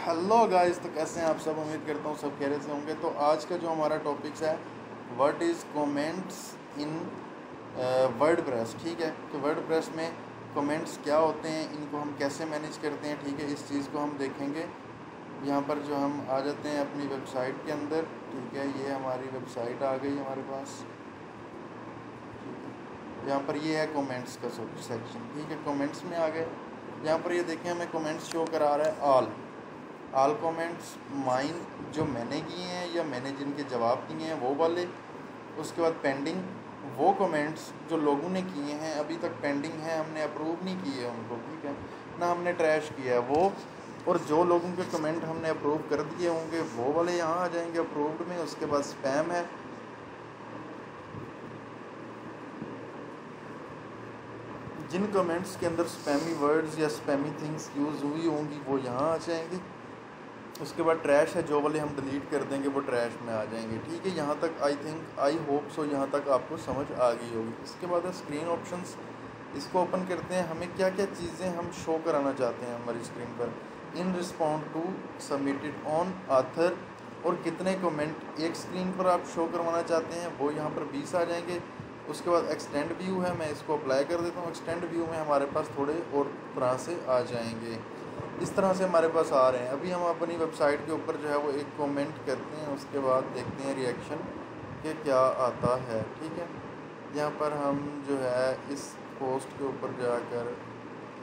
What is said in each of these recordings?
Hello guys, तो कैसे हैं आप सब। उम्मीद करता हूँ सब खैरियत से होंगे। तो आज का जो हमारा टॉपिक्स है what is comments in WordPress. ठीक है, तो वर्डप्रेस में कमेंट्स क्या होते हैं, इनको हम कैसे मैनेज करते हैं। ठीक है, इस चीज़ को हम देखेंगे। यहाँ पर जो हम आ जाते हैं अपनी वेबसाइट के अंदर। ठीक है, ये हमारी वेबसाइट आ गई हमारे पास। यहाँ पर ये है कमेंट्स का सेक्शन। ठीक है, कमेंट्स में आ गए। यहाँ पर ये देखें, हमें कमेंट्स शो करा रहा है ऑल कमेंट्स माइन, जो मैंने किए हैं या मैंने जिनके जवाब दिए हैं वो वाले। उसके बाद पेंडिंग, वो कमेंट्स जो लोगों ने किए हैं अभी तक पेंडिंग है, हमने अप्रूव नहीं किए उनको। ठीक है ना, हमने ट्रैश किया है वो। और जो लोगों के कमेंट हमने अप्रूव कर दिए होंगे वो वाले यहाँ आ जाएंगे अप्रूव्ड में। उसके बाद स्पैम है, जिन कमेंट्स के अंदर स्पैमी वर्ड्स या स्पैमी थिंग्स यूज़ हुई होंगी वो यहाँ आ जाएंगे। उसके बाद ट्रैश है, जो वाले हम डिलीट कर देंगे वो ट्रैश में आ जाएंगे। ठीक है, यहाँ तक आई होप सो यहाँ तक आपको समझ आ गई होगी। इसके बाद है स्क्रीन ऑप्शंस। इसको ओपन करते हैं, हमें क्या क्या चीज़ें हम शो कराना चाहते हैं हमारी स्क्रीन पर। In respond to submitted on author, और कितने कमेंट एक स्क्रीन पर आप शो करवाना चाहते हैं वो यहाँ पर 20 आ जाएंगे। उसके बाद एक्सटेंड व्यू है, मैं इसको अप्लाई कर देता हूँ। एक्सटेंड व्यू में हमारे पास थोड़े और तरह से आ जाएंगे। इस तरह से हमारे पास आ रहे हैं। अभी हम अपनी वेबसाइट के ऊपर जो है वो एक कमेंट करते हैं, उसके बाद देखते हैं रिएक्शन के क्या आता है। ठीक है, यहाँ पर हम जो है इस पोस्ट के ऊपर जाकर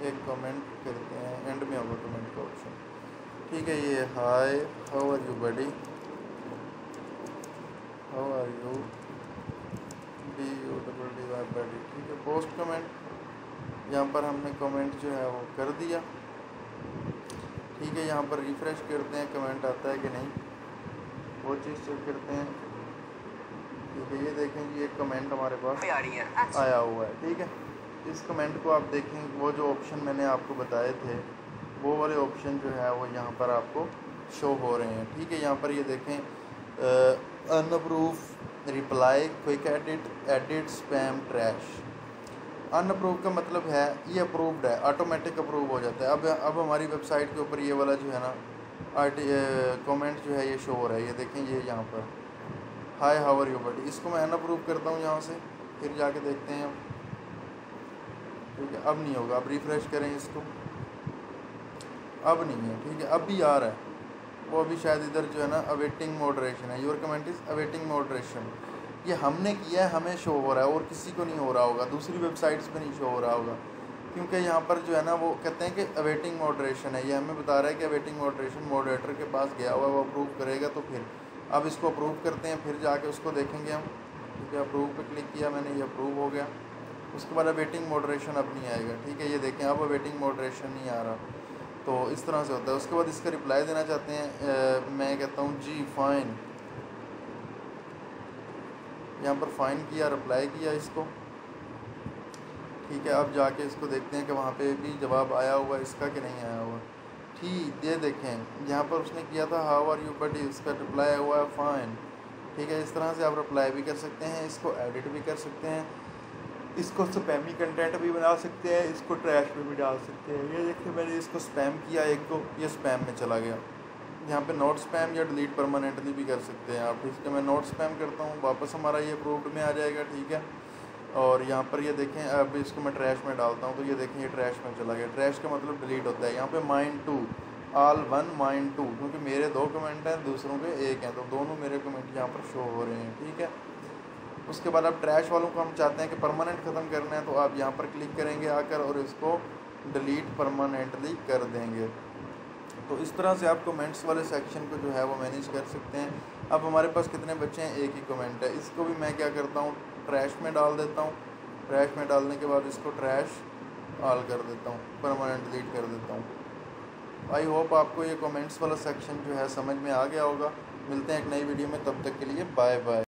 एक कमेंट करते हैं। एंड में होगा कमेंट का ऑप्शन। ठीक है, ये hi how are you buddy, how are you BUDDY buddy. ठीक है, पोस्ट कमेंट। यहाँ पर हमने कमेंट जो है वो कर दिया। ठीक है, यहाँ पर रिफ़्रेश करते हैं कमेंट आता है कि नहीं, वो चीज़ चेक करते हैं। ठीक है, ये देखें जी एक कमेंट हमारे पास आया हुआ है। ठीक है, इस कमेंट को आप देखें, वो जो ऑप्शन मैंने आपको बताए थे वो वाले ऑप्शन जो है वो यहाँ पर आपको शो हो रहे हैं। ठीक है, यहाँ पर ये देखें unapprove reply, quick edit spam trash. Unapprove का मतलब है ये अप्रूव्ड है, ऑटोमेटिक अप्रूव हो जाता है। अब हमारी वेबसाइट के ऊपर ये वाला जो है ना कमेंट जो है ये शो हो रहा है। ये देखें, ये यहाँ पर hi how are you buddy, इसको मैं अनअप्रूव करता हूँ यहाँ से, फिर जाके देखते हैं हम। ठीक है, अब नहीं होगा। अब रिफ़्रेश करें इसको, अब नहीं है। ठीक है, अब भी आ रहा है वो। अभी शायद इधर जो है ना अवेटिंग मॉडरेशन है, your comment is awaiting moderation. ये हमने किया है, हमें शो हो रहा है और किसी को नहीं हो रहा होगा, दूसरी वेबसाइट्स पे नहीं शो हो रहा होगा, क्योंकि यहाँ पर जो है ना वो कहते हैं कि अवेटिंग मॉडरेशन है। ये हमें बता रहा है कि अवेटिंग मॉडरेशन मॉडरेटर के पास गया हुआ है, वो अप्रूव करेगा। तो फिर अब इसको अप्रूव करते हैं, फिर जाके उसको देखेंगे हम। ठीक है, अप्रूव पे क्लिक किया मैंने, ये अप्रूव हो गया। उसके बाद अवेटिंग मॉडरेशन अब नहीं आएगा। ठीक है, ये देखें अब अवेटिंग मॉडरेशन नहीं आ रहा। तो इस तरह से होता है। उसके बाद इसका रिप्लाई देना चाहते हैं, मैं कहता हूँ जी फाइन। यहाँ पर फाइन किया, रिप्लाई किया इसको। ठीक है, अब जाके इसको देखते हैं कि वहाँ पे भी जवाब आया हुआ है इसका कि नहीं आया हुआ। ठीक, ये देखें यहाँ पर उसने किया था हाउ आर यू बडी, इसका रिप्लाई हुआ है फाइन। ठीक है, इस तरह से आप रिप्लाई भी कर सकते हैं, इसको एडिट भी कर सकते हैं, इसको स्पैमी कंटेंट भी बना सकते हैं, इसको ट्रैश में भी डाल सकते हैं। ये देखिए, मैंने इसको स्पैम किया एक को, ये स्पैम में चला गया। यहाँ पे नोट स्पैम या डिलीट परमानेंटली भी कर सकते हैं आप। ठीक है, मैं नोट स्पैम करता हूँ, वापस हमारा ये अप्रूव्ड में आ जाएगा। ठीक है, और यहाँ पर ये देखें, अब इसको मैं ट्रैश में डालता हूँ तो ये देखें ये ट्रैश में चला गया। ट्रैश का मतलब डिलीट होता है। यहाँ पे माइंड 2 ऑल 1 माइंड 2, क्योंकि मेरे 2 कमेंट हैं, दूसरों के 1 हैं, तो दोनों मेरे कमेंट यहाँ पर शो हो रहे हैं। ठीक है, उसके बाद अब ट्रैश वालों को हम चाहते हैं कि परमानेंट ख़त्म करना है, तो आप यहाँ पर क्लिक करेंगे आकर और इसको डिलीट परमानेंटली कर देंगे। तो इस तरह से आप कमेंट्स वाले सेक्शन को जो है वो मैनेज कर सकते हैं। अब हमारे पास कितने बच्चे हैं, एक ही कमेंट है। इसको भी मैं क्या करता हूँ, ट्रैश में डाल देता हूँ। ट्रैश में डालने के बाद इसको ट्रैश ऑल कर देता हूँ, परमानेंट डिलीट कर देता हूँ। आई होप आपको ये कमेंट्स वाला सेक्शन जो है समझ में आ गया होगा। मिलते हैं एक नई वीडियो में, तब तक के लिए बाय बाय।